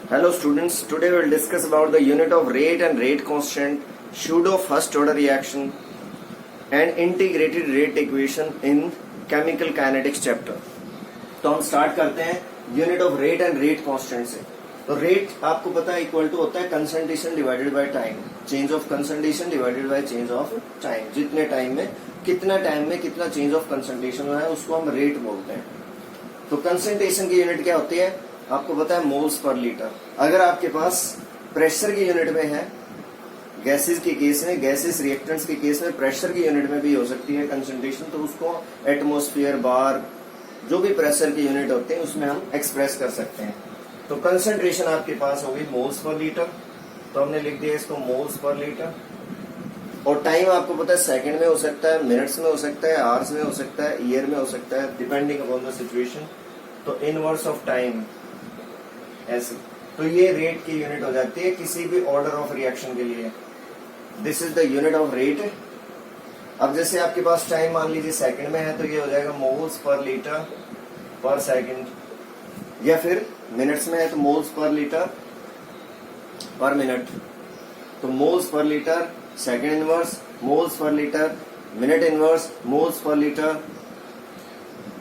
Hello students, today we will discuss about the unit of rate and rate constant, pseudo first order reaction and integrated rate equation in chemical kinetics chapter। तो हम start करते हैं unit of rate and rate constant से। तो rate आपको पता है equal to होता है concentration divided by time, change of concentration divided by change of time. जितने टाइम में कितना चेंज ऑफ कंसंट्रेशन है उसको हम रेट बोलते हैं। तो कंसंट्रेशन की यूनिट क्या होती है आपको पता है, मोल्स पर लीटर। अगर आपके पास प्रेशर की यूनिट में है, गैसेस के केस में, गैसेस रिएक्टेंट्स के केस में प्रेशर की यूनिट में भी हो सकती है कंसंट्रेशन, तो उसको एटमॉस्फेयर, बार, जो भी प्रेशर की यूनिट होते हैं उसमें हम एक्सप्रेस कर सकते हैं। तो कंसंट्रेशन आपके पास होगी मोल्स पर लीटर, तो हमने लिख दिया इसको मोल्स पर लीटर। और टाइम आपको पता है सेकंड में हो सकता है, मिनट्स में हो सकता है, आवर्स में हो सकता है, ईयर में हो सकता है, डिपेंडिंग अपॉन द सिचुएशन। तो इनवर्स ऑफ टाइम ऐसे। तो ये रेट की यूनिट हो जाती है किसी भी ऑर्डर ऑफ रिएक्शन के लिए। This is the unit of rate. अब जैसे आपके पास टाइम मान लीजिए सेकंड में है तो ये हो जाएगा मोल्स पर लीटर पर सेकंड, या फिर मिनट्स में है तो मोल्स पर लीटर पर मिनट। तो moles per litre second inverse, moles per litre minute inverse, moles per litre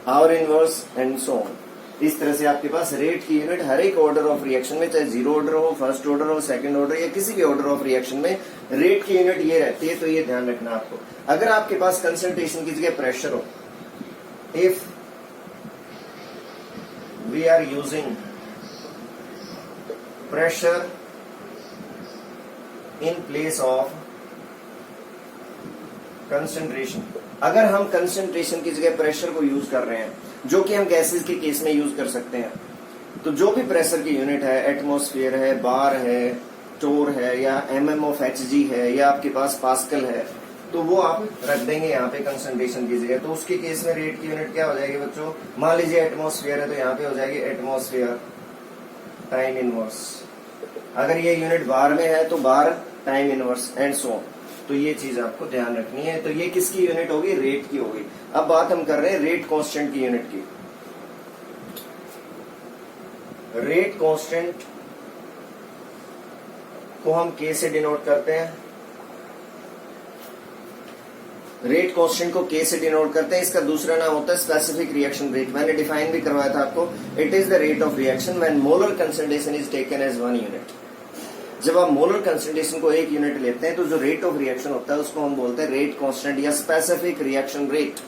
hour inverse and so on. इस तरह से आपके पास रेट की यूनिट हर एक ऑर्डर ऑफ रिएक्शन में, चाहे जीरो ऑर्डर हो, फर्स्ट ऑर्डर हो, सेकंड ऑर्डर या किसी भी ऑर्डर ऑफ रिएक्शन में रेट की यूनिट ये रहती है। तो ये ध्यान रखना आपको। अगर आपके पास कंसंट्रेशन की जगह प्रेशर हो, if we are using pressure in place of concentration, अगर हम कंसंट्रेशन की जगह प्रेशर को यूज कर रहे हैं, जो कि हम गैसेस के केस में यूज कर सकते हैं, तो जो भी प्रेशर की यूनिट है, एटमॉस्फेयर है, बार है, टोर है, या mm ऑफ Hg है, या आपके पास पास्कल है, तो वो आप रख देंगे यहाँ पे कंसंट्रेशन की जगह। तो उसके केस में रेट की यूनिट क्या हो जाएगी बच्चों, मान लीजिए एटमॉस्फेयर है तो यहाँ पे हो जाएगी एटमॉस्फेयर टाइम इनवर्स। अगर ये यूनिट बार में है तो bar time inverse and so on. तो ये चीज आपको ध्यान रखनी है। तो ये किसकी यूनिट होगी, रेट की होगी। अब बात हम कर रहे हैं रेट कांस्टेंट की यूनिट की। रेट कांस्टेंट को हम के से डिनोट करते हैं। रेट कांस्टेंट को के से डिनोट करते हैं। इसका दूसरा नाम होता है स्पेसिफिक रिएक्शन रेट। मैंने डिफाइन भी करवाया था आपको। It is the rate of reaction when molar concentration is taken as 1 unit. जब आप मोलर कंसंट्रेशन को 1 यूनिट लेते हैं तो जो रेट ऑफ रिएक्शन होता है उसको हम बोलते हैं रेट कांस्टेंट या स्पेसिफिक रिएक्शन रेट।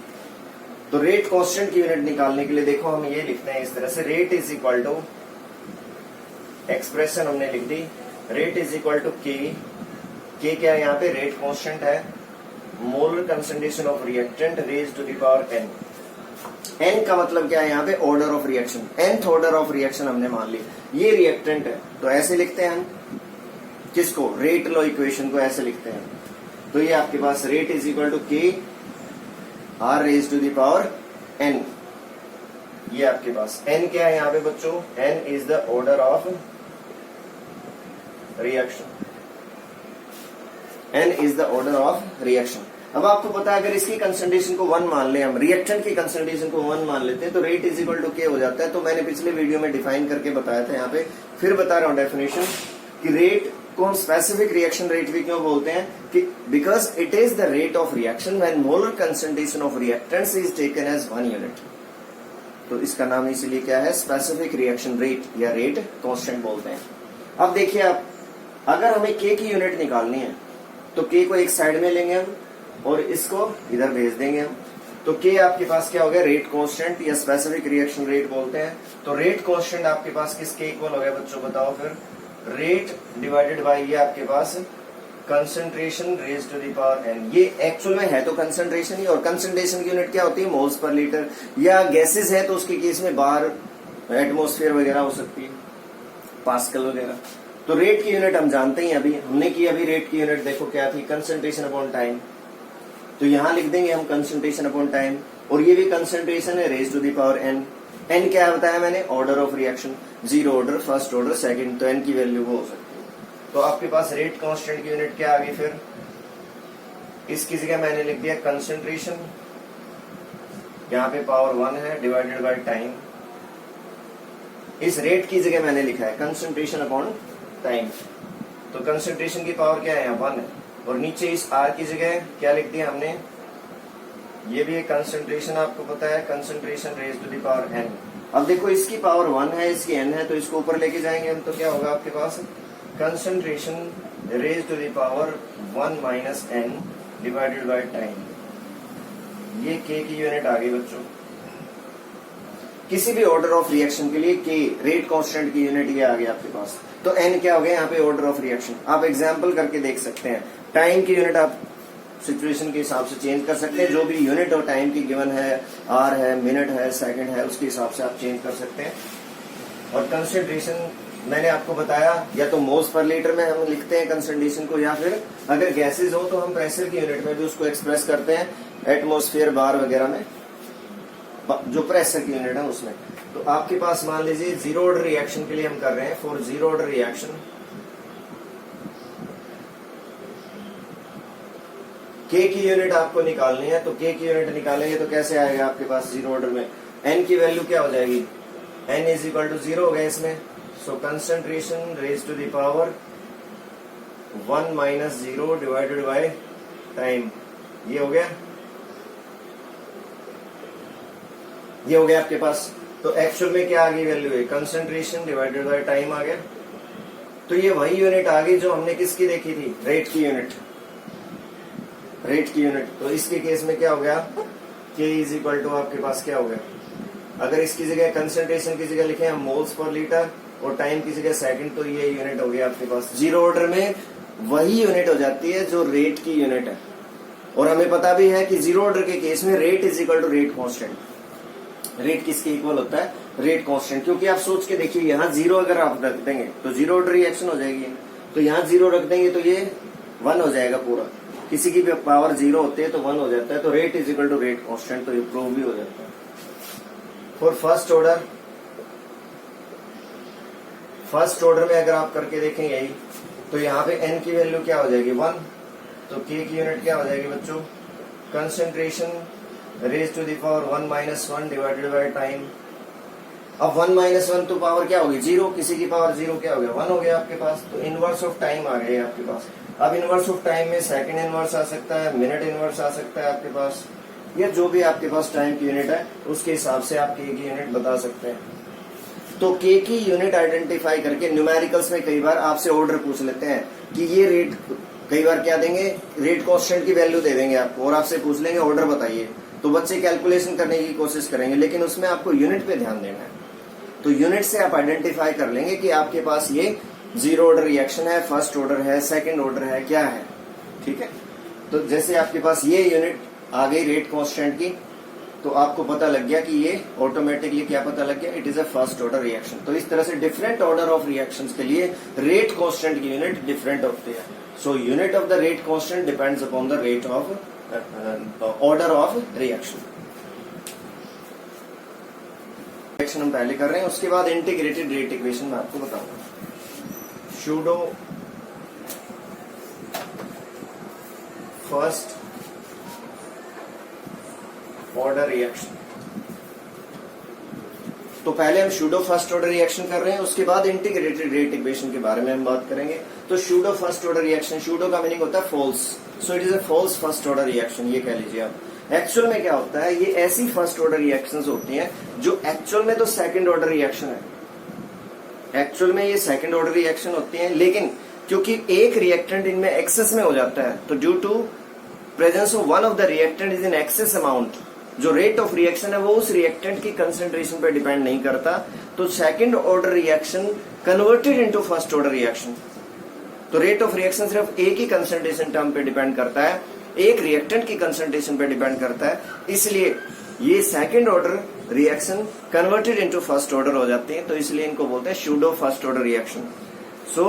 तो रेट कांस्टेंट की यूनिट निकालने के लिए देखो हम ये लिखते हैं इस तरह से, rate is equal to, expression हमने लिख दी, rate is equal to k क्या है यहाँ पे, रेट कांस्टेंट है, molar concentration of reactant raise to the power n. N का मतलब क्या है यहाँ पे, order of reaction, nth order of reaction हमने मान ली। ये रिएक्टेंट है तो ऐसे लिखते हैं हम किसको, रेट लॉ इक्वेशन को ऐसे लिखते हैं। तो ये आपके पास रेट इज इक्वल टू के R raise to the power n. ये आपके पास एन क्या है यहाँ पे बच्चों, n is the order of reaction, n is the order of reaction. अब आपको पता है अगर इसकी कंसंट्रेशन को 1 मान ले, हम रिएक्टेंट की कंसंट्रेशन को 1 मान लेते हैं तो रेट इज इक्वल टू के हो जाता है। तो मैंने पिछले वीडियो में डिफाइन करके बताया था, यहाँ पे फिर बता रहा हूं डेफिनेशन कि रेट को हम स्पेसिफिक रिएक्शन रेट भी क्यों बोलते हैं, कि because it is the rate of reaction when molar concentration of reactants is taken as 1 unit. तो इसका नाम इसीलिए क्या है, स्पेसिफिक रिएक्शन रेट या रेट कांस्टेंट बोलते हैं। अब देखिए आप, अगर हमें के की यूनिट निकालनी है तो के को एक साइड में लेंगे हम और इसको इधर भेज देंगे हम। तो के आपके पास क्या हो गया, रेट कांस्टेंट या स्पेसिफिक रिएक्शन रेट बोलते हैं। तो रेट कांस्टेंट आपके पास किसके इक्वल हो गया बच्चों, बताओ फिर, रेट डिवाइडेड बाय ये आपके पास concentration raise to the power n. ये एक्चुअल में है तो कंसंट्रेशन ही, और कंसंट्रेशन की यूनिट क्या होती है, मोल्स पर लीटर। या गैसेस है तो उसके केस में बार, एटमॉस्फेयर वगैरह हो सकती है, पास्कल वगैरह। तो रेट की यूनिट हम जानते ही, अभी हमने की अभी रेट की यूनिट देखो क्या थी, कंसंट्रेशन अपॉन टाइम। तो यहां लिख देंगे हम कंसंट्रेशन अपॉन टाइम, और ये भी कंसंट्रेशन है raise to the power n. N क्या बताया मैंने, order of reaction, zero order, first order, second. तो एन की वैल्यू वो हो सकती है। तो आपके पास रेट कांस्टेंट की यूनिट क्या आ गई फिर, इसकी जगह मैंने लिख दिया कंसंट्रेशन, यहाँ पे पावर 1 है, डिवाइडेड बाय टाइम। इस रेट की जगह मैंने लिखा है कंसंट्रेशन अपॉन टाइम। तो कंसंट्रेशन की पावर क्या है, 1 है। और नीचे इस आर की जगह क्या लिख दिया हमने, ये भी एक कंसंट्रेशन आपको पता है, concentration raise to the power n। अब देखो इसकी पावर 1 है, इसकी n है, तो इसको ऊपर लेके जाएंगे हम, तो क्या होगा आपके पास concentration raise to the power 1 minus n divided by time. ये k की यूनिट आ गई बच्चों। किसी भी ऑर्डर ऑफ रिएक्शन के लिए k रेट कांस्टेंट की यूनिट ये आ गई आपके पास। तो n क्या हो गया यहाँ पे, ऑर्डर ऑफ रिएक्शन। आप एग्जांपल करके देख सकते हैं। टाइम की यूनिट आप सिचुएशन के हिसाब से चेंज कर सकते हैं, जो भी यूनिट और टाइम की गिवन है, आर है, मिनट है, सेकंड है, उसके हिसाब से आप चेंज कर सकते हैं। और कंसंट्रेशन मैंने आपको बताया, या तो मोल्स पर लीटर में हम लिखते हैं कंसंट्रेशन को, या फिर अगर गैसेज हो तो हम प्रेशर की यूनिट में भी उसको एक्सप्रेस करते हैं, एटमॉस्फेयर, बार वगैरह में, जो प्रेशर की यूनिट है उसमें। तो आपके पास मान लीजिए जीरो ऑर्डर रिएक्शन के लिए हम कर रहे हैं, for zero order reaction K की यूनिट आपको निकालनी है। तो K की यूनिट निकालेंगे तो कैसे आएगा आपके पास जीरो ऑर्डर में, N की वैल्यू क्या हो जाएगी, N इज इक्वल टू 0 हो गया इसमें। So concentration raise to the power 1 minus 0 divided by time. ये हो गया, ये हो गया आपके पास। तो एक्चुअल में क्या आ गई वैल्यू है, कंसंट्रेशन डिवाइडेड बाय टाइम आ गया। तो ये वही यूनिट आ गई जो हमने किसकी देखी थी, रेट की यूनिट, रेट की यूनिट। तो इसके केस में क्या हो गया, K इज इक्वल टू आपके पास क्या हो गया, अगर इसकी जगह कंसंट्रेशन की जगह लिखे हम मोल्स पर लीटर और टाइम की जगह सेकंड, तो ये यूनिट हो गया आपके पास। जीरो ऑर्डर में वही यूनिट हो जाती है जो रेट की यूनिट है। और हमें पता भी है कि जीरो ऑर्डर के केस में rate is equal to rate constant. Rate किसके इक्वल होता है, रेट कांस्टेंट। क्योंकि आप सोच के देखिए, यहाँ जीरो अगर आप रख देंगे तो जीरो ऑर्डर रिएक्शन हो जाएगी, तो यहाँ जीरो रख देंगे तो ये 1 हो जाएगा पूरा। किसी की भी पावर 0 होती है तो 1 हो जाता है। तो rate is equal to rate constant, तो ये प्रूव भी हो जाता है। For first order, first order में अगर आप करके देखें यही, तो यहाँ पे n की वैल्यू क्या हो जाएगी, 1। तो K की यूनिट क्या हो जाएगी बच्चों, concentration raise to the power 1 minus 1 divided by time. अब 1 माइनस 1 तो पावर क्या होगी, 0। किसी की पावर 0 क्या हो गया, 1 हो गया आपके पास। तो इनवर्स ऑफ टाइम आ गया आपके पास। अब इनवर्स ऑफ टाइम में सेकंड इनवर्स आ सकता है, मिनट इनवर्स आ सकता है आपके पास, या जो भी आपके पास टाइम की यूनिट है उसके हिसाब से आप K की यूनिट बता सकते हैं। तो K की यूनिट आइडेंटिफाई करके न्यूमेरिकल्स में कई बार आपसे ऑर्डर पूछ लेते हैं कि ये रेट, कई बार क्या देंगे, रेट कांस्टेंट की वैल्यू दे देंगे आपको और आपसे पूछ लेंगे ऑर्डर बताइए। तो बच्चे कैलकुलेशन करने की कोशिश करेंगे, लेकिन उसमें आपको यूनिट पे ध्यान देना है। तो यूनिट से आप आइडेंटिफाई कर लेंगे कि आपके पास ये जीरो ऑर्डर रिएक्शन है, फर्स्ट ऑर्डर है, सेकंड ऑर्डर है, क्या है, ठीक है। तो जैसे आपके पास ये यूनिट आ गई रेट कांस्टेंट की, तो आपको पता लग गया कि ये ऑटोमेटिकली क्या पता लग गया, it is a first order reaction. तो इस तरह से डिफरेंट ऑर्डर ऑफ रिएक्शंस के लिए रेट कांस्टेंट की यूनिट डिफरेंट होती है। So unit of the rate constant depends upon the rate of order of reaction. Reaction हम पहले कर रहे हैं, उसके बाद इंटीग्रेटेड रेट इक्वेशन मैं आपको बताऊंगा। Pseudo first order reaction। तो पहले हम Pseudo फर्स्ट ऑर्डर रिएक्शन कर रहे हैं, उसके बाद इंटीग्रेटेड रेट इक्वेशन के बारे में हम बात करेंगे। तो Pseudo first order reaction, Pseudo का मीनिंग होता है false, so it is a false first order reaction, ये कह लीजिए आप। एक्चुअल में क्या होता है, ये ऐसी फर्स्ट ऑर्डर रिएक्शंस होती हैं जो एक्चुअल में तो सेकंड ऑर्डर रिएक्शन है, एक्चुअल में ये सेकंड ऑर्डर रिएक्शन होती है, लेकिन क्योंकि एक रिएक्टेंट इनमें एक्सेस में हो जाता है, तो due to presence of one of the reactant is in excess amount, जो रेट ऑफ रिएक्शन है वो उस रिएक्टेंट की कंसेंट्रेशन पर डिपेंड नहीं करता। तो second order reaction converted into first order reaction. तो रेट ऑफ रिएक्शन सिर्फ एक ही कंसेंट्रेशन टर्म पे डिपेंड करता है, एक रिएक्टेंट की कंसेंट्रेशन पे डिपेंड करता है, इसलिए ये second order reaction converted into first order हो जाते हैं। तो इसलिए इनको बोलते हैं Pseudo first order reaction. So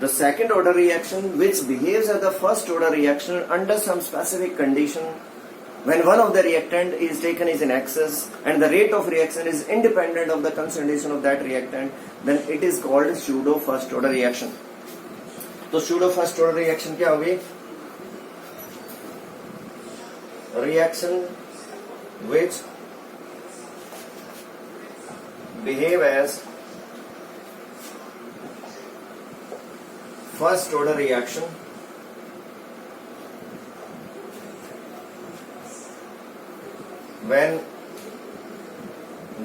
the second order reaction which behaves as the first order reaction under some specific condition when one of the reactant is taken is in excess and the rate of reaction is independent of the concentration of that reactant, then it is called Pseudo first order reaction। तो Pseudo first order reaction क्या होगी, reaction which behave as first order reaction when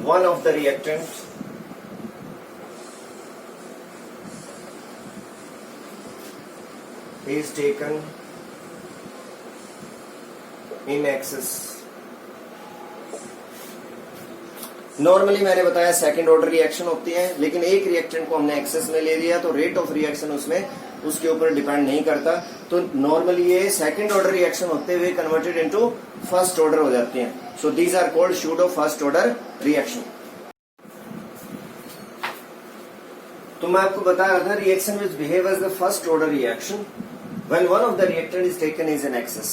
one of the reactants is taken in excess. Normally मैंने बताया second order reaction होती है, लेकिन एक reactant को हमने एक्सेस में ले लिया तो रेट ऑफ रिएक्शन उसमें उसके ऊपर डिपेंड नहीं करता। तो नॉर्मली ये सेकंड ऑर्डर रिएक्शन होते हुए कन्वर्टेड इनटू फर्स्ट ऑर्डर हो जाती हैं। So these are called pseudo first order reaction. तो मैं आपको बता रहा था reaction which behave as the first order reaction when one of the reactant is taken is an excess.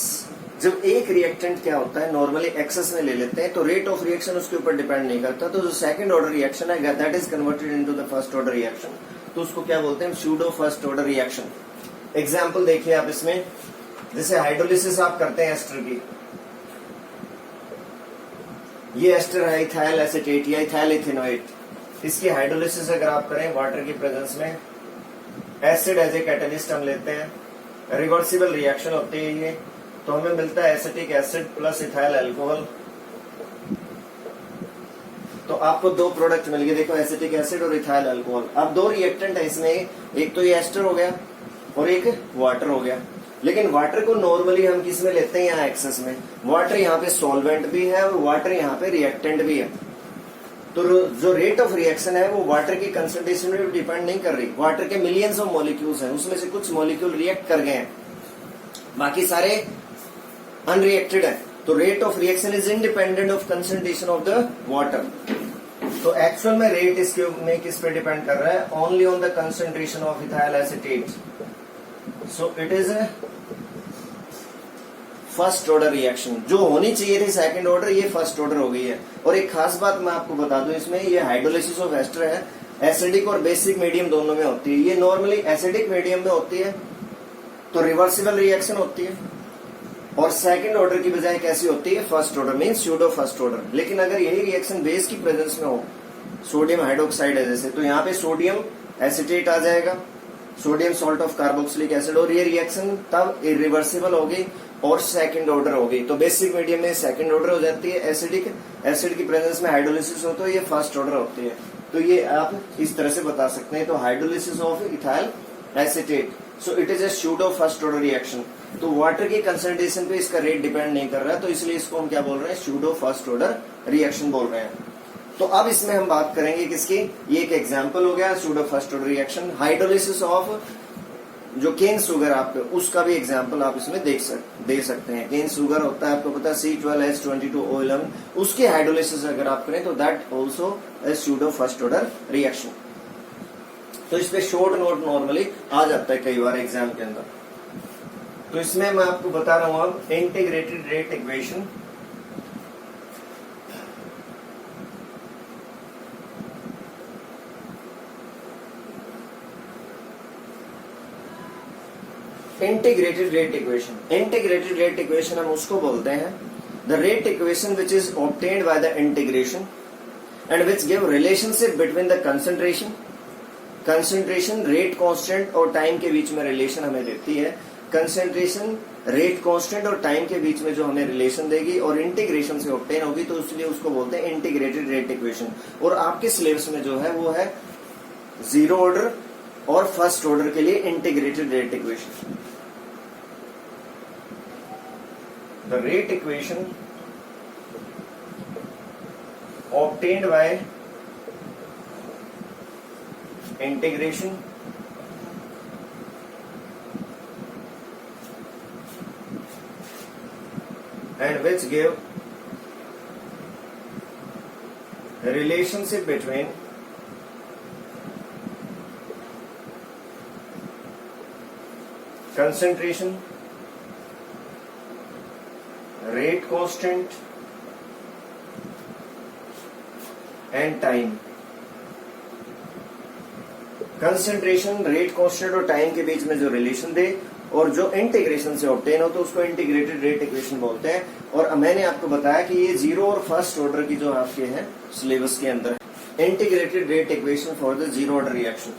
जब एक रिएक्टेंट क्या होता है नॉर्मली एक्सेस में ले लेते हैं तो रेट ऑफ रिएक्शन उसके ऊपर डिपेंड नहीं करता। तो जो सेकंड ऑर्डर रिएक्शन है that is converted into the first order reaction, तो उसको क्या बोलते हैं pseudo first order reaction. Example देखिए आप इसमें, जैसे हाइड्रोलिसिस आप करते हैं एस्टर की, ये एस्टर है इथाइल एसीटेट या इथाइल इथेनोएट, इसकी हाइड्रोलिसिस अगर आप करें वाटर की प्रेजेंस में, एसिड एज ए कैटलिस्ट हम लेते हैं, रिवर्सिबल रिएक्शन होती है ये, तो हमें मिलता है acetic acid plus ethyl alcohol. तो आपको दो प्रोडक्ट मिल गए, देखो एसिटिक एसिड और इथाइल अल्कोहल। अब दो रिएक्टेंट है इसमें, एक तो ये एस्टर हो गया और एक वाटर हो गया। लेकिन वाटर को नॉर्मली हम किस में लेते हैं, यहाँ एक्सेस में। वाटर यहाँ पे सॉल्वेंट भी है और वाटर यहाँ पे रिएक्टेंट भी है। तो जो रेट ऑफ रिएक्शन है वो वाटर की कंसंट्रेशन में डिपेंड नहीं कर रही। वाटर के मिलियंस ऑफ मॉलिक्यूल्स हैं, उसमें से कुछ मॉलिक्यूल रिएक्ट कर गए हैं, बाकी सारे अनरिएक्टेड है। तो rate of reaction is independent of concentration of the water. तो एक्चुअल में रेट इसके में किस पे डिपेंड कर रहा है, only on the concentration of ethyl acetate. So it is first order reaction. जो होनी चाहिए थी सेकंड ऑर्डर, ये फर्स्ट ऑर्डर हो गई है। और एक खास बात मैं आपको बता दूं, इसमें ये हाइड्रोलिसिस ऑफ एस्टर है, एसिडिक और बेसिक मीडियम दोनों में होती है। ये नॉर्मली एसिडिक मीडियम में होती है तो रिवर्सिबल रिएक्शन होती है, और सेकंड ऑर्डर की बजाय कैसी होती है, first order means pseudo first order. लेकिन अगर यही रिएक्शन बेस की प्रेजेंस में हो, सोडियम हाइड्रोक्साइड है जैसे, तो यहाँ पे सोडियम एसिटेट आ जाएगा, sodium salt of carboxylic acid, और ये रिएक्शन तब इरिवर्सिबल होगी और सेकंड ऑर्डर होगी। तो बेसिक मीडियम में सेकंड ऑर्डर हो जाती है, एसिडिक एसिड की प्रेजेंस में हाइड्रोलिसिस हो तो ये फर्स्ट ऑर्डर होती है। तो ये आप इस तरह से बता सकते हैं। तो hydrolysis of ethyl acetate, so it is a pseudo first order reaction. तो वाटर की कंसंट्रेशन पे इसका रेट डिपेंड नहीं कर रहा है, तो इसलिए इसको हम क्या बोल रहे हैं, स्यूडो फर्स्ट ऑर्डर रिएक्शन बोल रहे हैं। तो अब इसमें हम बात करेंगे किसकी, ये एक एग्जांपल हो गया pseudo first order reaction. Hydrolysis of जो केन सुगर आपको, उसका भी एग्जांपल आप इसमें दे सकते हैं। केन सुगर होता है आपको पता है C12H22O11, उसके हाइड्रोलिसिस अगर आप करें तो that also a pseudo first order reaction. तो इस पे शॉर्ट नोट नॉर्मली आ जाता है कई बार एग्जाम के अंदर। तो इसमें मैं आपको बता रहा हूं अब integrated rate equation. Integrated rate equation, integrated rate equation हम उसको बोलते हैं the rate equation which is obtained by the integration and which give relationship between the concentration rate constant और टाइम के बीच में रिलेशन हमें देती है। कंसंट्रेशन रेट कांस्टेंट और टाइम के बीच में जो हमें रिलेशन देगी और इंटीग्रेशन से ऑब्टेन होगी, तो इसलिए उसको बोलते हैं इंटीग्रेटेड रेट इक्वेशन। और आपके सिलेबस में जो है वो है जीरो ऑर्डर और फर्स्ट ऑर्डर के लिए integrated rate equation. The rate equation obtained by integration and which give a relationship between concentration, rate constant and time. Concentration rate constant और टाइम के बीच में जो रिलेशन दे और जो इंटीग्रेशन से ऑब्टेन हो, तो उसको इंटीग्रेटेड रेट इक्वेशन बोलते हैं। और मैंने आपको बताया कि ये जीरो और फर्स्ट ऑर्डर की जो आपके हैं सिलेबस के अंदर integrated rate equation for the zero order reaction.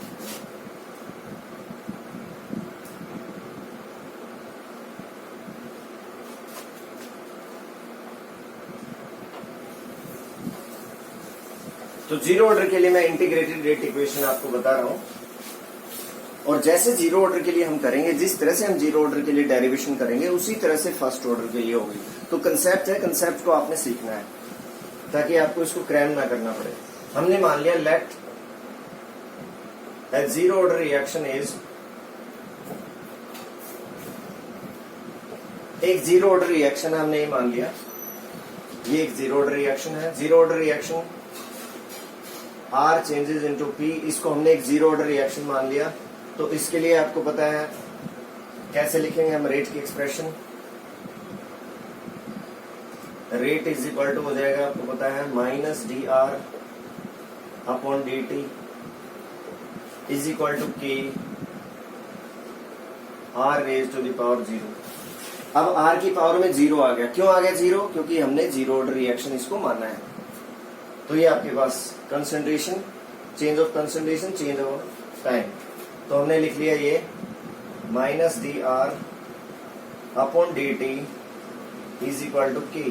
तो जीरो ऑर्डर के लिए मैं इंटीग्रेटेड रेट इक्वेशन आपको बता रहा हूं, और जैसे जीरो ऑर्डर के लिए हम करेंगे, जिस तरह से हम जीरो ऑर्डर के लिए डेरिवेशन करेंगे उसी तरह से फर्स्ट ऑर्डर के लिए होगी। तो कंसेप्ट है, कंसेप्ट को आपने सीखना है ताकि आपको इसको क्रैम ना करना पड़े। हमने मान लिया let a zero order reaction is, एक जीरो ऑर्डर रिएक्शन है, हमने ये मान लिया ये एक जीरो ऑर्डर रिएक्शन है। Zero order reaction R changes into P, इसको हमने एक जीरो ऑर्डर रिएक्शन मान लिया। तो इसके लिए आपको पता है कैसे लिखेंगे हम रेट की expression. Rate is equal to हो जाएगा, आपको पता है, minus D R upon D T is equal to के R raise to the power zero. अब आर की पावर में जीरो आ गया। क्यों आ गया जीरो? क्योंकि हमने जीरो ऑर्डर रिएक्शन इसको माना है। तो ये आपके पास concentration, change of concentration, change of time. तो हमने लिख लिया ये minus D R upon D T is equal to K.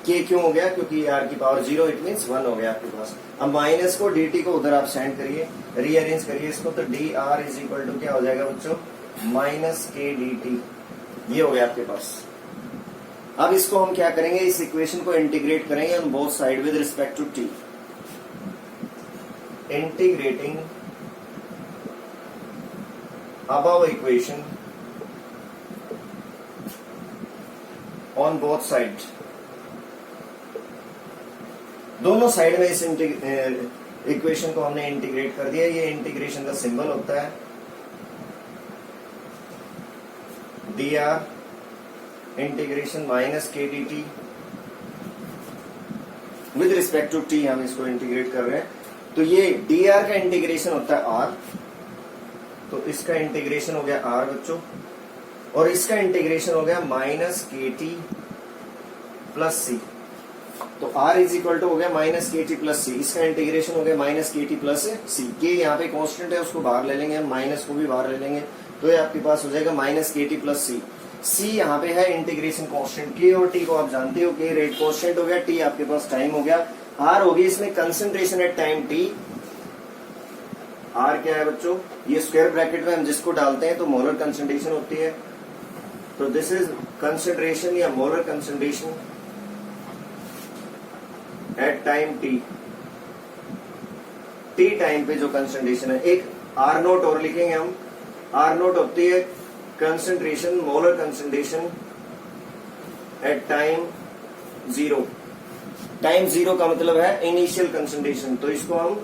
K क्यों हो गया? क्योंकि आर की power zero, it means one हो गया आपके पास। अब माइनस को डी टी को उधर आप सेंड करिए, रीअरेंज करिए इसको, तो d R is equal to क्या हो जाएगा बच्चों? Minus k d T. ये हो गया आपके पास। अब इसको हम क्या करेंगे, इस इक्वेशन को इंटीग्रेट करेंगे on both side with respect to t. Integrating above equation on both sides, दोनों साइड में इस इक्वेशन को हमने इंटीग्रेट कर दिया। ये इंटीग्रेशन का सिंबल होता है d R integration minus k d t with respect to t, हम इसको इंटीग्रेट कर रहे हैं। तो ये डी आर का इंटीग्रेशन होता है आर, तो इसका इंटीग्रेशन हो गया आर बच्चों, और इसका इंटीग्रेशन हो गया minus k t plus C. तो आर इज इक्वल टू हो गया माइनस के टी प्लस सी, इसका इंटीग्रेशन हो गया माइनस के टी प्लस सी। के यहाँ पे कांस्टेंट है, उसको बाहर ले लेंगे, माइनस को भी बाहर ले लेंगे, तो ये आपके पास हो जाएगा माइनस के टी प्लस सी। सी यहाँ पे है इंटीग्रेशन कांस्टेंट, के और टी को आप जानते हो, के रेट कांस्टेंट हो गया, टी आपके पास टाइम हो गया, आर होगी इसमें concentration at time t. R क्या है बच्चों? ये स्क्वायर ब्रैकेट में हम जिसको डालते हैं तो मोलर कंसंट्रेशन होती है। तो दिस इज कंसंट्रेशन या molar concentration at time t. T time पे जो कंसंट्रेशन है, एक आर नोट और लिखेंगे हम। आर नोट होती है concentration, molar concentration at time zero. Time zero का मतलब है इनिशियल कंसंट्रेशन, तो इसको हम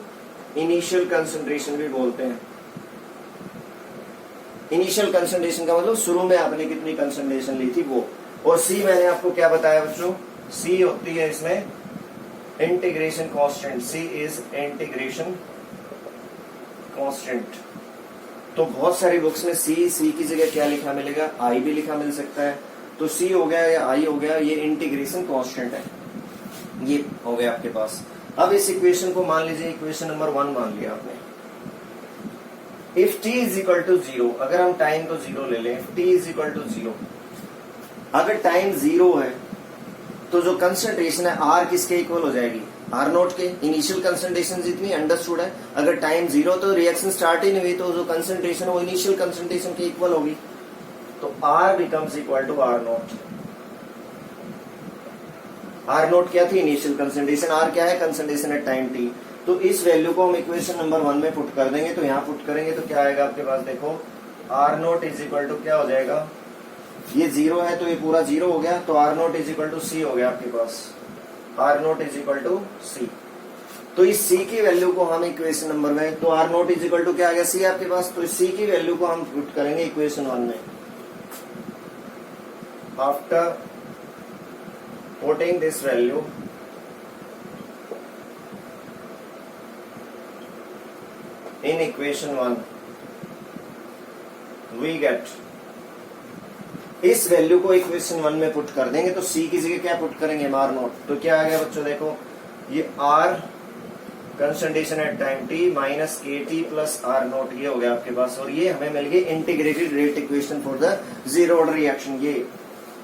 इनिशियल कंसंट्रेशन भी बोलते हैं। इनिशियल कंसंट्रेशन का मतलब शुरू में आपने कितनी कंसंट्रेशन ली थी वो। और सी मैंने आपको क्या बताया बच्चों? सी होती है इसमें integration constant. C is integration constant. तो बहुत सारी बुक्स में सी की जगह क्या लिखा मिलेगा? आई भी लिखा मिल सकता है। तो सी हो गया या आई हो गया, ये इंटीग्रेशन कांस्टेंट है। ये हो गया आपके पास। अब इस इक्वेशन को मान लीजिए इक्वेशन नंबर 1 मान लिया आपने। If t is equal to zero, अगर हम टाइम को जीरो ले लें, t is equal to zero, अगर टाइम जीरो है तो जो कंसंट्रेशन है आर किसके इक्वल हो जाएगी? आर नोट के। इनिशियल कंसंट्रेशन जितनी अंडरस्टूड है, अगर टाइम जीरो तो रिएक्शन स्टार्ट ही नहीं हुई, तो जो कंसंट्रेशन है वो इनिशियल कंसंट्रेशन के इक्वल होगी। तो R becomes equal to R naught. R naught क्या थी? Initial concentration. आर क्या है? Concentration at time t. तो इस वैल्यू को हम इक्वेशन नंबर 1 में पुट कर देंगे। तो यहाँ पुट करेंगे तो क्या आएगा आपके पास? देखो R naught is equal to क्या हो जाएगा? ये जीरो है तो ये पूरा जीरो हो गया, तो R naught is equal to C हो गया आपके पास। R naught is equal to C. तो इस सी की वैल्यू को हम इक्वेशन नंबर में, तो R naught is equal to क्या आ गया? सी आपके पास। तो इस सी की वैल्यू को हम पुट करेंगे इक्वेशन 1 में। After putting this value in equation 1 we get, इस वैल्यू को इक्वेशन 1 में पुट कर देंगे तो c की जगह क्या पुट करेंगे? R naught. तो क्या आ गया बच्चों? देखो ये r concentration at time t minus k t plus R naught, ये हो गया आपके पास। और ये हमें मिल गई integrated rate equation for the zero order reaction. ये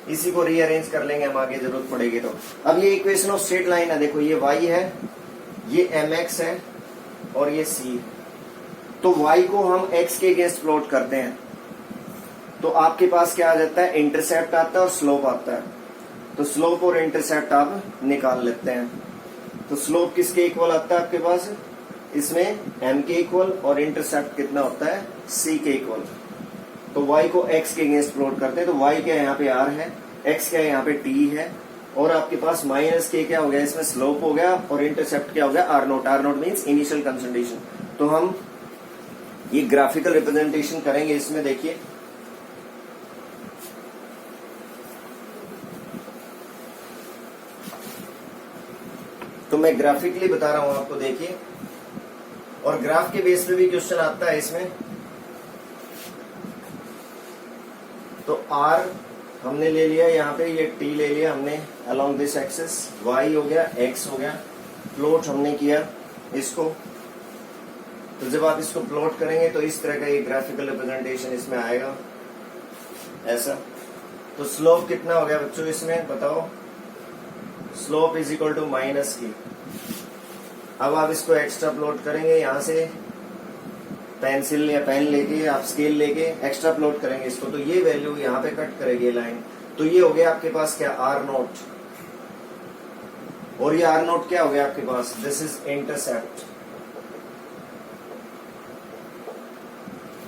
इसी को रीअरेंज कर लेंगे हम आगे जरूरत पड़ेगी तो। अब ये इक्वेशन ऑफ स्ट्रेट लाइन है, देखो ये y है, ये mx है और ये c है। तो y को हम x के अगेंस्ट प्लॉट करते हैं तो आपके पास क्या आ जाता है, इंटरसेप्ट आता है और स्लोप आता है। तो स्लोप और इंटरसेप्ट आप निकाल लेते हैं। तो स्लोप किसके इक्वल आता है आपके पास, इसमें m के इक्वल, और इंटरसेप्ट कितना होता है, c के इक्वल। तो y को x के अगेंस्ट प्लॉट करते हैं। तो y क्या है यहाँ पे r है, x क्या है यहाँ पे t है, और आपके पास माइनस के क्या हो गया, इसमें स्लोप हो गया, और इंटरसेप्ट क्या हो गया, r note. r note means initial concentration. तो हम ये ग्राफिकल रिप्रेजेंटेशन करेंगे इसमें। देखिए तो मैं ग्राफिकली बता रहा हूं आपको, देखिए, और ग्राफ के बेस पे भी क्वेश्चन आता है इसमें। तो r हमने ले लिया यहाँ पे, ये t ले लिया हमने अलोंग दिस एक्सिस, y हो गया, x हो गया, प्लॉट हमने किया इसको। तो जब आप इसको प्लॉट करेंगे तो इस तरह का ये ग्राफिकल रिप्रेजेंटेशन इसमें आएगा ऐसा। तो स्लोप कितना हो गया बच्चों इसमें बताओ, slope is equal to minus k. अब आप इसको एक्स्ट्रा प्लॉट करेंगे, यहाँ से पेंसिल या पेन लेके आप स्केल लेके एक्स्ट्रा प्लॉट करेंगे इसको, तो ये वैल्यू यहाँ पे कट करेगी लाइन। तो ये हो गया आपके पास क्या, आर नोट, और ये आर नोट क्या हो गया आपके पास, दिस इज इंटरसेप्ट।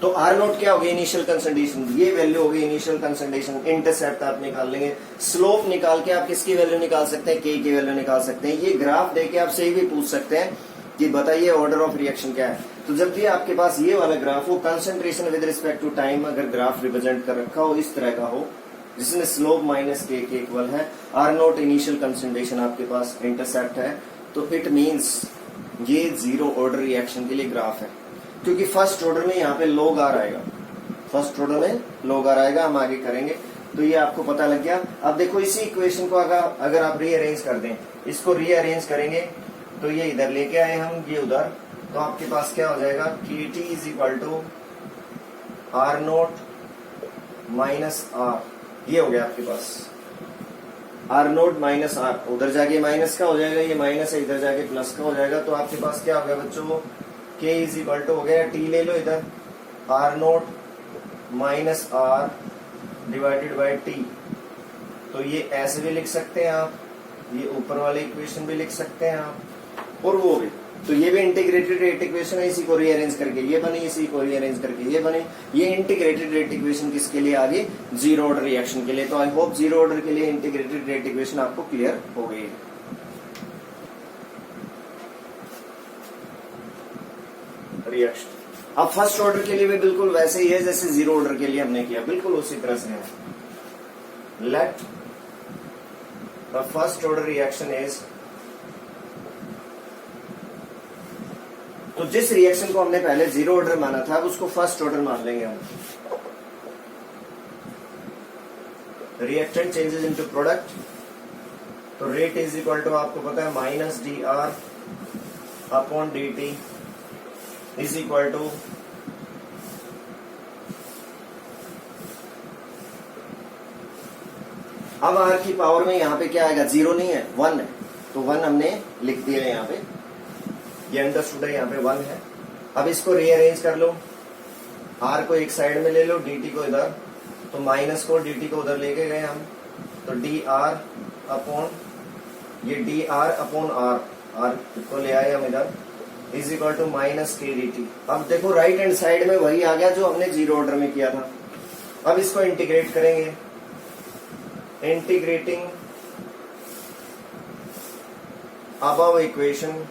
तो आर नोट क्या हो गया, इनिशियल कंसंट्रेशन, ये वैल्यू हो गई इनिशियल कंसंट्रेशन। इंटरसेप्ट आप निकाल लेंगे, स्लोप निकाल के आप किसकी वैल्यू निकाल सकते हैं, के की वैल्यू निकाल सकते हैं। ये ग्राफ देके आप सही भी पूछ सकते हैं कि बताइए ऑर्डर ऑफ रिएक्शन क्या है। तो जब भी आपके पास ये वाला ग्राफ हो, concentration with respect to time अगर ग्राफ रिप्रेजेंट कर रखा हो इस तरह का हो, जिसमें स्लोप माइनस के इक्वल है, आर नोट इनिशियल कंसंट्रेशन आपके पास, इंटरसेप्ट है, तो इट मीन्स ये जीरो ऑर्डर रिएक्शन के लिए ग्राफ है। क्योंकि फर्स्ट ऑर्डर में यहाँ पे लॉग आर आएगा, फर्स्ट ऑर्डर में लॉग आर आएगा, हम आगे करेंगे। तो ये आपको पता लग गया। अब देखो इसी इक्वेशन को अगर आप रीअरेंज कर दें, इसको रीअरेंज करेंगे तो ये इधर लेके आए हम, ये उधर, तो आपके पास क्या हो जाएगा, k t is equal to R naught minus R. ये हो गया आपके पास आर नोट माइनस आर, उधर जाके माइनस का हो जाएगा, ये माइनस है, इधर जाके प्लस का हो जाएगा। तो आपके पास क्या हो गया बच्चों, के इज इक्वल टू हो गया, टी ले लो इधर, R naught minus R divided by t. तो ये ऐसे भी लिख सकते हैं आप, ये ऊपर वाले इक्वेशन भी लिख सकते हैं आप, और वो भी। तो ये भी इंटीग्रेटेड रेट इक्वेशन है, इसी को रीअरेंज करके ये बने, इसी को रीअरेंज करके ये बने। ये इंटीग्रेटेड रेट इक्वेशन किसके लिए आगे, जीरो ऑर्डर रिएक्शन के लिए। तो आई होप जीरो ऑर्डर के लिए इंटीग्रेटेड रेट इक्वेशन आपको क्लियर हो गई है। रिएक्शन अब फर्स्ट ऑर्डर के लिए भी बिल्कुल वैसे ही है जैसे जीरो ऑर्डर के लिए हमने किया, बिल्कुल उसी तरह से है। Let the first order reaction is, तो जिस रिएक्शन को हमने पहले जीरो ऑर्डर माना था अब उसको फर्स्ट ऑर्डर मान लेंगे हम। रिएक्टेंट चेंजेस इनटू प्रोडक्ट, तो रेट इज इक्वल टू आपको पता है minus D R upon D T is equal to अब आर की पावर में यहाँ पे क्या आएगा, जीरो नहीं है, वन है, तो वन हमने लिख दिया यहाँ पे, ये अंडरस्टूड है, यहाँ पे वन है। अब इसको रीअरेंज कर लो, आर को एक साइड में ले लो, डी टी को इधर, तो माइनस को डी टी को उधर लेके गए हम, तो डी आर अपॉन ये d R upon R, R को ले आए हम इधर, is equal to minus k d t. अब देखो राइट हैंड साइड में वही आ गया जो हमने जीरो ऑर्डर में किया था। अब इसको इंटीग्रेट करेंगे, integrating above equation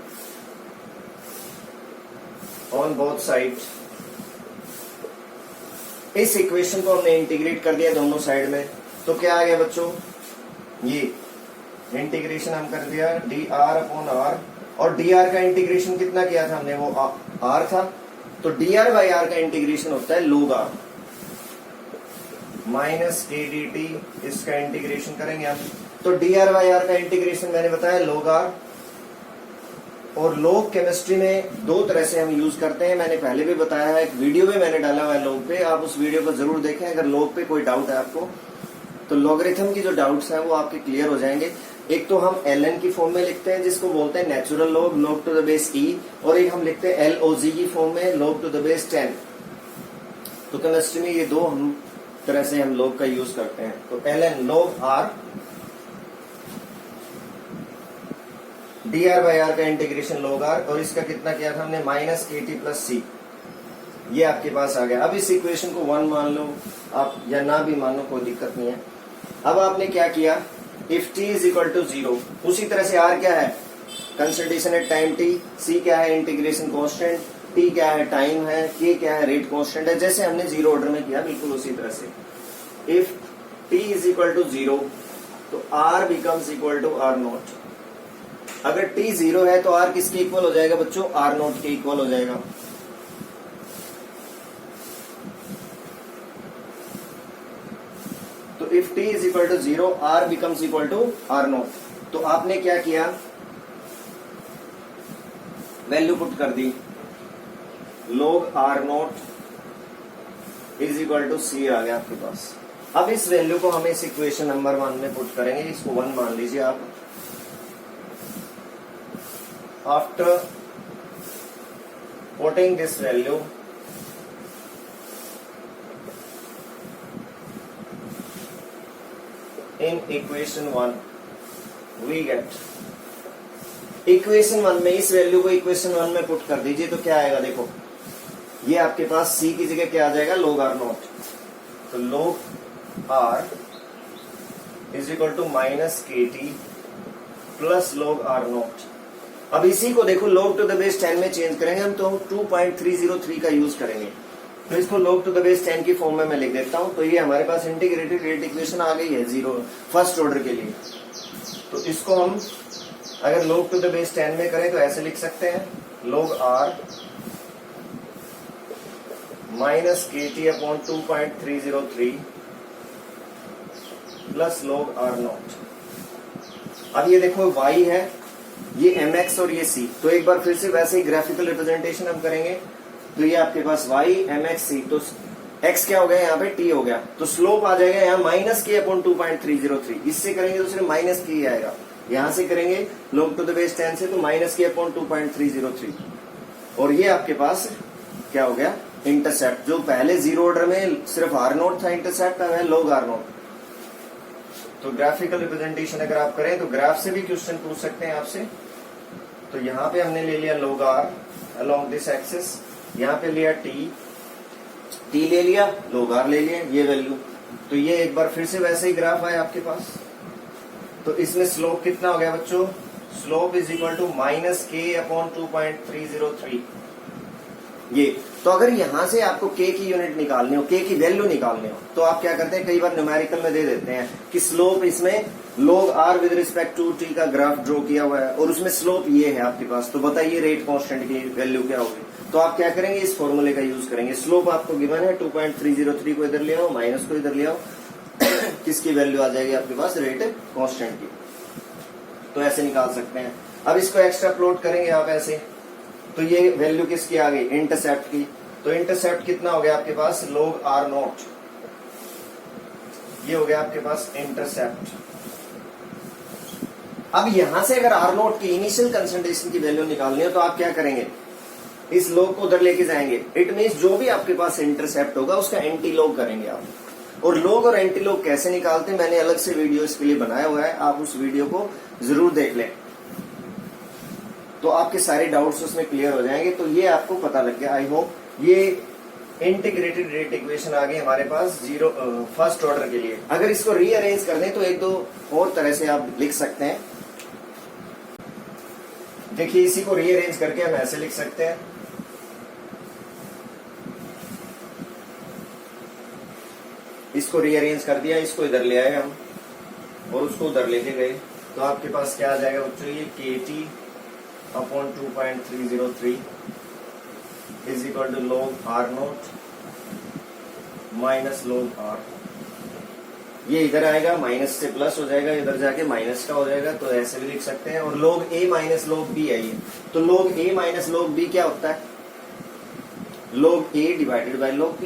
on both sides. इस इक्वेशन को हमने इंटीग्रेट कर दिया दोनों साइड में, तो क्या आ गया बच्चों, ये इंटीग्रेशन हम कर दिया डी आर अपॉन आर, और डी आर का इंटीग्रेशन कितना किया था हमने, वो आर था, तो डी आर बाई आर का इंटीग्रेशन होता है लोग are minus k d T, इसका इंटीग्रेशन करेंगे हम। तो डी आर बाई आर का इंटीग्रेशन मैंने बताया लोग आर, और लोग केमिस्ट्री में दो तरह से हम यूज करते हैं, मैंने पहले भी बताया है, एक वीडियो भी मैंने डाला हुआ है लोग पे, आप उस वीडियो को जरूर देखें अगर लोग पे कोई डाउट है आपको। तो लॉगरिथम की जो डाउट्स हैं वो आपके क्लियर हो जाएंगे। एक तो हम ln की फॉर्म में लिखते हैं जिसको बोलते हैं natural log, log to the base e, और एक हम लिखते हैं log की फॉर्म में log टू द बेस 10। तो केमिस्ट्री में ये दो हम तरह से हम log का यूज करते हैं। तो ln log r, dr by r का इंटीग्रेशन log r, और इसका कितना किया था हमने माइनस kt प्लस सी, ये आपके पास आ गया। अब इस इक्वेशन को 1 मान लो आप या ना भी मान लो, कोई दिक्कत नहीं है। अब आपने क्या किया, if t is equal to 0, उसी तरह से r क्या है, concentration at time t, c क्या है इंटीग्रेशन कांस्टेंट, t क्या है टाइम है, k क्या है रेट कांस्टेंट है, जैसे हमने जीरो ऑर्डर में किया बिल्कुल उसी तरह से। If t is equal to 0 तो r becomes equal to r naught. अगर t 0 है तो r किसके इक्वल हो जाएगा बच्चों, r नॉट के इक्वल हो जाएगा। तो if t is equal to 0 r becomes equal to r naught. तो आपने क्या किया, वैल्यू पुट कर दी, log r naught is equal to c आ गया आपके पास। अब इस वैल्यू को हम इस इक्वेशन नंबर 1 में पुट करेंगे, इसको 1 मान लीजिए आप। After putting this value in equation 1 we get, equation 1 में इस वैल्यू को इक्वेशन 1 में पुट कर दीजिए तो क्या आएगा, देखो ये आपके पास c की जगह क्या आ जाएगा, log r नॉट। तो log r is equal to minus kt plus log r naught. अब इसी को देखो log टू द बेस 10 में चेंज करेंगे हम, तो 2.303 का यूज करेंगे। तो इसको log टू द बेस 10 की फॉर्म में मैं लिख देता हूं। तो ये हमारे पास इंटीग्रेटेड रेट इक्वेशन आ गई है जीरो फर्स्ट ऑर्डर के लिए। तो इसको हम अगर log टू द बेस 10 में करें तो ऐसे लिख सकते हैं, log r minus kt upon 2.303 plus log r naught. अब ये देखो y है, ये mx और ये c, तो एक बार फिर से वैसे ही ग्राफिकल रिप्रेजेंटेशन हम करेंगे। तो ये आपके पास y mx c, तो x क्या हो गया यहाँ पे t हो गया, तो स्लोप आ जाएगा यहाँ माइनस के अपॉन 2.303। इससे करेंगे तो सिर्फ माइनस के आएगा, यहां से करेंगे log टू द बेस 10 से तो माइनस के अपॉन 2.303। और ये आपके पास क्या हो गया, इंटरसेप्ट, जो पहले जीरो ऑर्डर में सिर्फ r नोट था, इंटरसेप्ट है log r नोट। तो ग्राफिकल रिप्रेजेंटेशन अगर आप करें तो ग्राफ से भी क्वेश्चन पूछ सकते हैं आपसे। तो यहाँ पे हमने ले लिया log r along this axis, यहाँ पे लिया t ले लिया, log r ले लिया, ये वैल्यू। तो ये एक बार फिर से वैसे ही ग्राफ आया आपके पास। तो इसमें स्लोप कितना हो गया बच्चों, slope is equal to minus k upon 2.303। ये तो अगर यहां से आपको k की यूनिट निकालनी हो, k की वैल्यू निकालनी हो, तो आप क्या करते हैं, कई बार न्यूमेरिकल में दे देते हैं कि स्लोप इसमें log r with respect to t का ग्राफ ड्रॉ किया हुआ है और उसमें स्लोप ये है आपके पास। तो बताइए रेट कांस्टेंट की वैल्यू क्या होगी। तो आप क्या करेंगे, इस फॉर्मूले का यूज करेंगे। स्लोप आपको गिवन है 2.303 को इधर ले आओ, माइनस को इधर ले आओ, किसकी वैल्यू आ जाएगी आपके पास, रेट कांस्टेंट की। तो ऐसे निकाल सकते हैं। अब इसको एक्स्ट्रा प्लॉट करेंगे आप ऐसे, तो ये वैल्यू किसकी आ गई, इंटरसेप्ट की। तो इंटरसेप्ट कितना हो गया आपके पास, log r नॉट, ये हो गया आपके पास इंटरसेप्ट। अब यहां से अगर r नॉट की इनिशियल कंसंट्रेशन की वैल्यू निकालनी हो तो आप क्या करेंगे, इस log को उधर लेके जाएंगे। इट मीन्स जो भी आपके पास इंटरसेप्ट होगा उसका एंटी log करेंगे आप। और log और एंटी log कैसे निकालते हैं, मैंने अलग से वीडियो इसके लिए बनाया हुआ है, आप उस वीडियो को जरूर देख लें, तो आपके सारे डाउट्स उसमें क्लियर हो जाएंगे। तो ये आपको पता लग गया, आई होप। ये इंटीग्रेटेड रेट इक्वेशन आ गई हमारे पास जीरो फर्स्ट ऑर्डर के लिए। अगर इसको रीअरेंज कर दें तो एक दो और तरह से आप लिख सकते हैं। देखिए इसी को रीअरेंज करके हम ऐसे लिख सकते हैं, इसको रीअरेंज कर दिया, इसको इधर ले आए हम और उसको उधर लेके गए, तो आपके पास क्या आ जाएगा बच्चों, ये kt upon 2.303 is equal to log r naught minus log r। ये इधर आएगा, माइनस से प्लस हो जाएगा, इधर जाके माइनस का हो जाएगा, तो ऐसे भी लिख सकते हैं। और log a minus log b है ये, तो log a minus log b क्या होता है, log a divided by log b।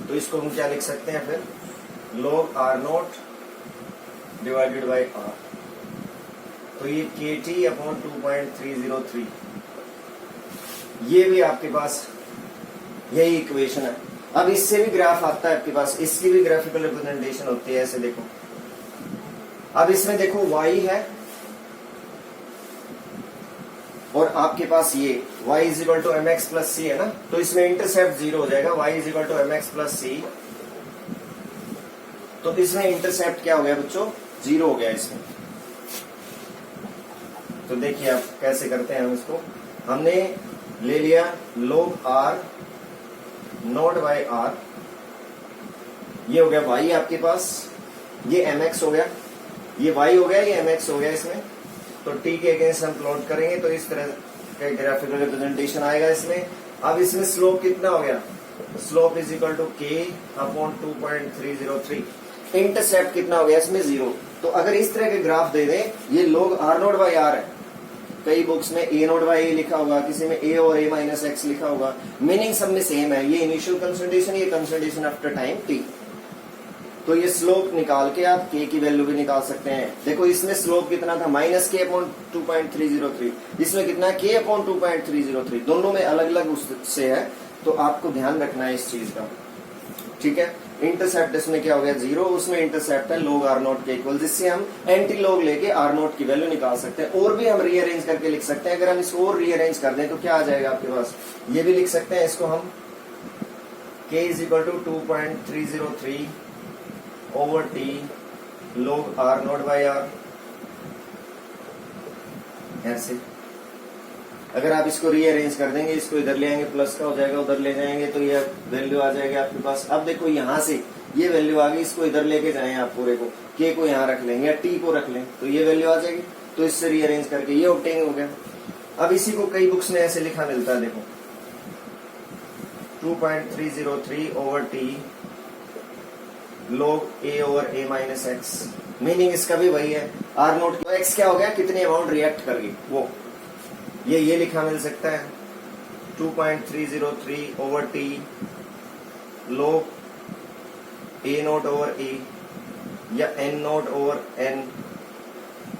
तो इसको हम क्या लिख सकते हैं फिर, log r not divided by r। तो ये KT अपॉन 2.303, ये भी आपके पास यही इक्वेशन है। अब इससे भी ग्राफ आता है आपके पास, इसकी भी ग्राफिकल रिप्रेजेंटेशन होती है, ऐसे देखो। अब इसमें देखो y है और आपके पास ये y is equal to mx plus C है ना, तो इसमें इंटरसेप्ट 0 हो जाएगा, y is equal to mx plus C. तो इसमें इंटरसेप्ट क्या हो गया बच्चों, 0 हो गया इसमें। तो देखिए आप कैसे करते हैं हम इसको, हमने ले लिया log r naught by r, ये हो गया y आपके पास, ये mx हो गया, ये y हो गया, ये mx हो गया इसमें। तो t के अगेंस्ट हम प्लॉट करेंगे तो इस तरह का ग्राफिकल रिप्रेजेंटेशन आएगा इसमें। अब इसमें स्लोप कितना हो गया, slope is equal to k upon 2.303, intercept कितना हो गया इसमें 0। तो अगर इस तरह के ग्राफ दे दें, ये log r naught by r है, कई बुक्स में a नॉट बाय a लिखा होगा, किसी में a और a माइनस x लिखा होगा, मीनिंग सब में सेम है, ये इनिशियल कंसंट्रेशन, ये कंसंट्रेशन आफ्टर टाइम t। तो ये स्लोप निकाल के आप k की वैल्यू भी निकाल सकते हैं। देखो इसमें स्लोप कितना था, माइनस k अपॉन 2.303, इसमें कितना है k अपॉन 2.303, दोनों में अलग अलग उससे है, तो आपको ध्यान रखना है इस चीज का, ठीक है। इंटरसेप्ट इसमें क्या हो गया 0, उसमें इंटरसेप्ट है log r नॉट के इक्वल, जिससे हम एंटी लॉग लेके r नॉट की वैल्यू निकाल सकते हैं। और भी हम रीअरेंज करके लिख सकते हैं, अगर हम इसको और रीअरेंज कर दें तो क्या आ जाएगा आपके पास, ये भी लिख सकते हैं इसको हम, k is equal to 2.303 over t log r naught by r, ऐसे। अगर आप इसको रीअरेंज कर देंगे, इसको इधर ले आएंगे, प्लस का हो जाएगा, उधर ले जाएंगे तो ये वैल्यू आ जाएगी आपके पास। अब देखो यहाँ से ये वैल्यू आ गई, इसको इधर लेके जाएं आप पूरे को, k को यहाँ रख लेंगे या t को रख लें तो ये वैल्यू आ जाएगी। तो इससे रीअरेंज करके ये ऑब्टेन हो गया। अब इसी को कई बुक्स में ऐसे लिखा मिलता है, देखो 2.303 over t log a over a minus x, meaning इसका भी वही है, r नोट तो x क्या हो गया, कितने अमाउंट रिएक्ट कर गई वो, ये लिखा मिल सकता है 2.303 over t log a note over a या n note over n,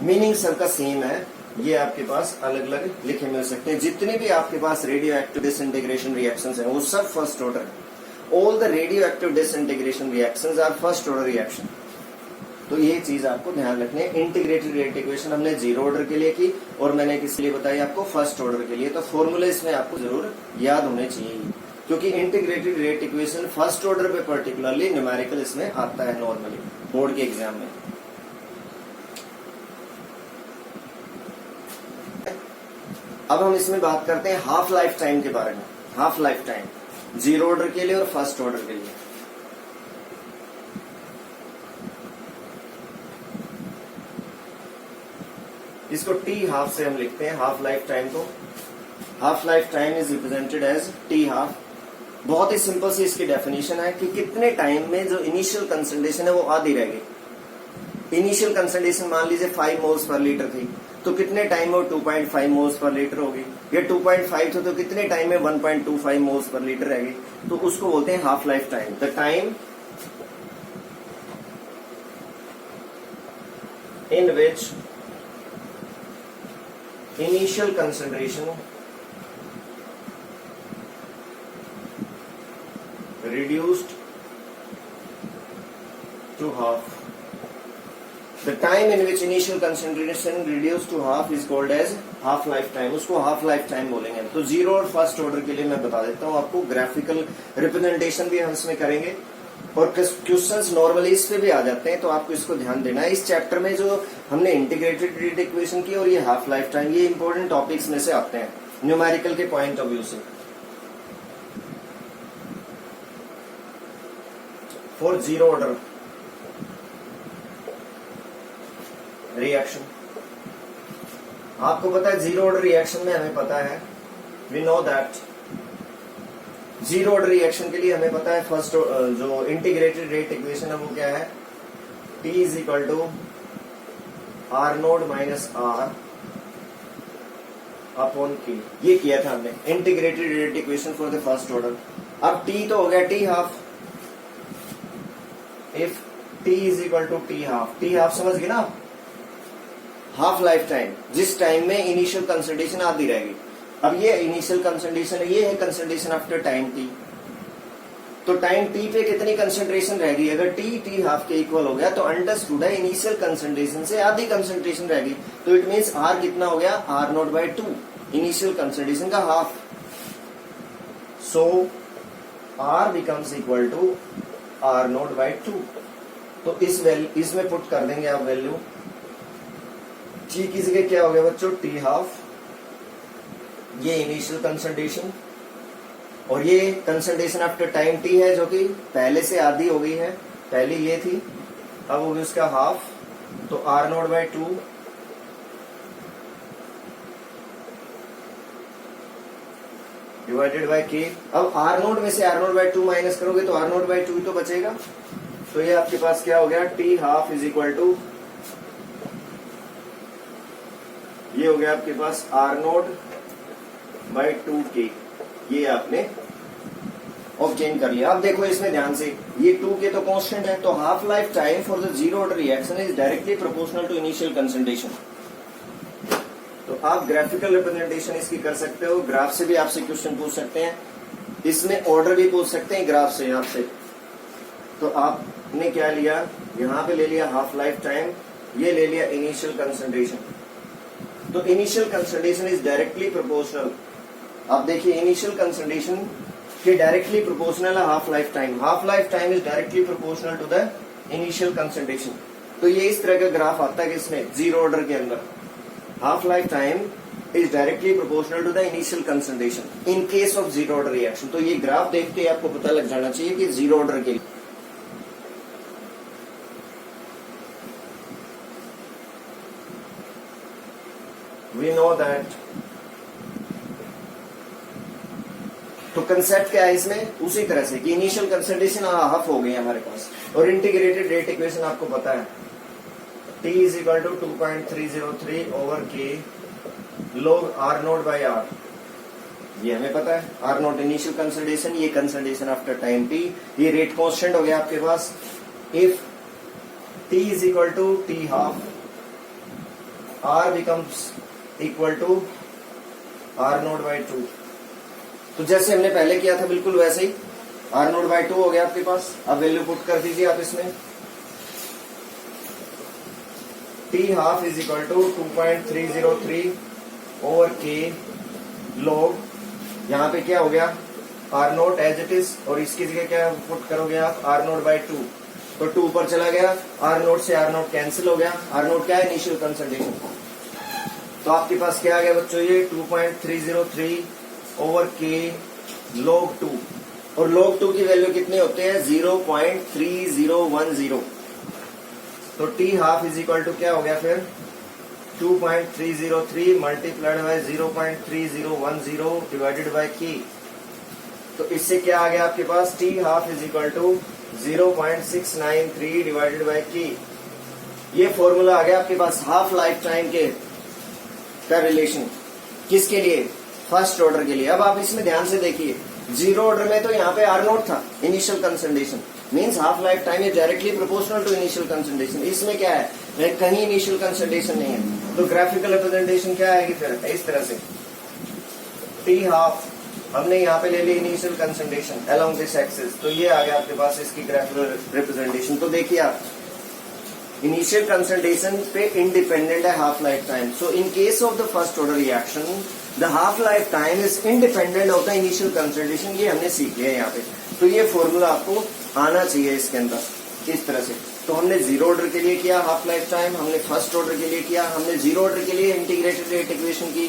meaning सबका सेम है, ये आपके पास अलग अलग लिखे मिल सकते हैं। जितने भी आपके पास रेडियो एक्टिव डिसइंटीग्रेशन रिएक्शंस हैं वो सब फर्स्ट ऑर्डर है। All the radioactive disintegration reactions are first order reaction. तो ये चीज आपको ध्यान रखनी है। इंटीग्रेटेड रेट इक्वेशन हमने जीरो ऑर्डर के लिए की और मैंने किस लिए बताई आपको, फर्स्ट ऑर्डर के लिए। तो फॉर्मूले इसमें आपको जरूर याद होने चाहिए, क्योंकि integrated rate equation first order पे पर्टिकुलरली न्यूमेरिकल इसमें आता है नॉर्मली बोर्ड के एग्जाम में। अब हम इसमें बात करते हैं हाफ लाइफ टाइम के बारे में। Half life time zero order के लिए और फर्स्ट ऑर्डर के लिए। इसको टी हाफ से हम लिखते हैं हाफ लाइफ टाइम को। Half life time is represented as t half. बहुत ही सिंपल सी इसकी डेफिनेशन है कि कितने टाइम में जो इनिशियल कंसंट्रेशन है वो आधी रह गई। इनिशियल कंसंट्रेशन मान लीजिए 5 मोल्स पर लीटर थी, तो कितने टाइम में वो 2.5 मोल्स पर लीटर होगी, या 2.5 थे तो कितने टाइम में 1.25 मोल्स पर लीटर रहेगी, तो उसको बोलते हैं half life time. The time in which initial concentration reduced to half. The time in which initial concentration reduced to half is called as half life time. उसको half life time बोलेंगे। तो zero और first order के लिए मैं बता देता हूँ आपको, ग्राफिकल रिप्रेजेंटेशन भी हम इसमें करेंगे और क्वेश्चंस नॉर्मली इस पे भी आ जाते हैं, तो आपको इसको ध्यान देना है। इस चैप्टर में जो हमने इंटीग्रेटेड रेट इक्वेशन की और ये हाफ लाइफ टाइम, ये इंपॉर्टेंट टॉपिक्स में से आते हैं न्यूमेरिकल के पॉइंट ऑफ व्यू से। फॉर जीरो ऑर्डर रिएक्शन, आपको पता है जीरो ऑर्डर रिएक्शन में हमें पता है, we know that zero order reaction के लिए हमें पता है फर्स्ट जो इंटीग्रेटेड रेट इक्वेशन है वो क्या है, T is equal to R naught minus R upon k. ये किया था हमने integrated rate equation for the first order. अब T तो हो गया T half, if T is equal to T half. T half समझ गए ना आप, हाफ लाइफ टाइम, जिस टाइम में इनिशियल कंसंट्रेशन आधी रहेगी। अब ये इनिशियल कंसंट्रेशन है, ये है कंसंट्रेशन आफ्टर टाइम टी। तो टाइम टी पे कितनी कंसंट्रेशन रहेगी? अगर टी हाफ के इक्वल हो गया तो अंडरस्टूड है इनिशियल कंसंट्रेशन से आधी कंसंट्रेशन रहेगी। तो इट मींस आर कितना हो गया? R naught by 2, initial concentration का half. So R becomes equal to R naught by 2। तो इसमें पुट कर देंगे आप वैल्यू। टी की जगह क्या हो गया बच्चों? टी हाफ, ये इनिशियल कंसंट्रेशन, और ये कंसंट्रेशन आफ्टर टाइम टी है जो कि पहले से आधी हो गई है, पहले ये थी, अब होगी उसका हाफ। तो R naught by 2 divided by k. अब आर नोट में से आर नोट बाय 2 माइनस करोगे तो आर नोट बाय 2 तो बचेगा। तो ये आपके पास क्या हो गया? T half is equal to, ये हो गया आपके पास आर नोट बाय 2 के। ये आपने ऑब्टेन कर लिया। अब देखो इसमें ध्यान से, ये 2 के तो कांस्टेंट है, तो half life time for the zero order reaction is directly proportional to initial concentration. तो आप ग्राफिकल रिप्रेजेंटेशन इसकी कर सकते हो, ग्राफ से भी आपसे क्वेश्चन पूछ सकते हैं, इसमें ऑर्डर भी पूछ सकते हैं ग्राफ से आपसे। तो आपने क्या लिया, यहां पे ले लिया हाफ लाइफ टाइम, ये ले लिया इनिशियल कंसंट्रेशन। तो initial concentration is directly proportional. आप देखिए इनिशियल कंसंट्रेशन के डायरेक्टली प्रोपोर्शनल है half life time. Half life time is directly proportional to the initial concentration. तो ये इस तरह का ग्राफ आता है किसमें? जीरो ऑर्डर के अंदर। Half life time is directly proportional to the initial concentration in case of zero order reaction. तो ये ग्राफ देखते ही आपको पता लग जाना चाहिए कि जीरो ऑर्डर के लिए वी नो दैट। तो कंसेप्ट क्या है इसमें? उसी तरह से कि इनिशियल कंसंट्रेशन हाफ हो गई हमारे पास, और इंटीग्रेटेड रेट इक्वेशन आपको पता है, T is equal to 2.303 over K log R naught by R. ये हमें पता है, आर नोट इनिशियल कंसंट्रेशन, ये कंसंट्रेशन आफ्टर टाइम टी, ये रेट कांस्टेंट हो गया आपके पास। If T is equal to T half, R becomes equal to R naught by 2। तो जैसे हमने पहले किया था बिल्कुल वैसे ही आर नोट बाई 2 हो गया आपके पास। अब वैल्यू पुट कर दीजिए आप इसमें। T half is equal to 2.303 over K log, यहाँ पे क्या हो गया? R naught as it is, और इसकी जगह क्या पुट करोगे आप? R naught by 2। तो 2 ऊपर चला गया, आर नोट से आर नोट कैंसिल हो गया। आर नोट क्या है? Initial concentration. तो आपके पास क्या आ गया बच्चों? ये 2.303 ओवर के log 2, और log 2 की वैल्यू कितने होते हैं? 0.3010। तो T half is equal to क्या हो गया फिर? 2.303 मल्टीप्लाइड बाय 0.3010 डिवाइडेड बाय के। तो इससे क्या आ गया आपके पास? T half is equal to 0.693 divided by K. ये फॉर्मूला आ गया आपके पास हाफ लाइफ टाइम के का रिलेशन। किसके लिए? फर्स्ट ऑर्डर के लिए। अब आप इसमें ध्यान से देखिए, जीरो ऑर्डर में तो यहाँ पे आर नोट था, initial concentration, means half life time is directly proportional to initial concentration. इसमें क्या है? कहीं इनिशियल कंसंट्रेशन नहीं है। तो ग्राफिकल रिप्रेजेंटेशन क्या आएगी फिर? इस तरह से टी हाफ हमने यहाँ पे ले ली initial concentration along this axis, तो ये आ गया आपके पास इसकी ग्राफिकल रिप्रेजेंटेशन। तो देखिए आप, इनिशियल कंसंट्रेशन पे इंडिपेंडेंट है half life time. So in case of the first order reaction the half life time is independent of the initial concentration. ये हमने सीख लिया यहाँ पे। तो ये फॉर्मूला आपको आना चाहिए इसके अंदर इस तरह से। तो हमने जीरो ऑर्डर के लिए किया हाफ लाइफ टाइम, हमने फर्स्ट ऑर्डर के लिए किया, हमने जीरो ऑर्डर के लिए इंटीग्रेटेड रेट इक्वेशन की,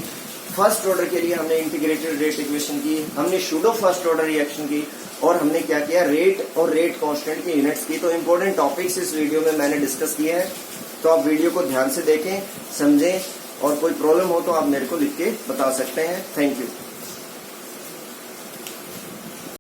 फर्स्ट ऑर्डर के लिए हमने इंटीग्रेटेड रेट इक्वेशन की, हमने सूडो फर्स्ट ऑर्डर रिएक्शन की, और हमने क्या किया? रेट और रेट कांस्टेंट की यूनिट्स की। तो इंपॉर्टेंट टॉपिक्स इस वीडियो में मैंने डिस्कस किए हैं। तो आप वीडियो को ध्यान से देखें, समझें, और कोई प्रॉब्लम हो तो आप मेरे को लिख के बता सकते हैं। Thank you.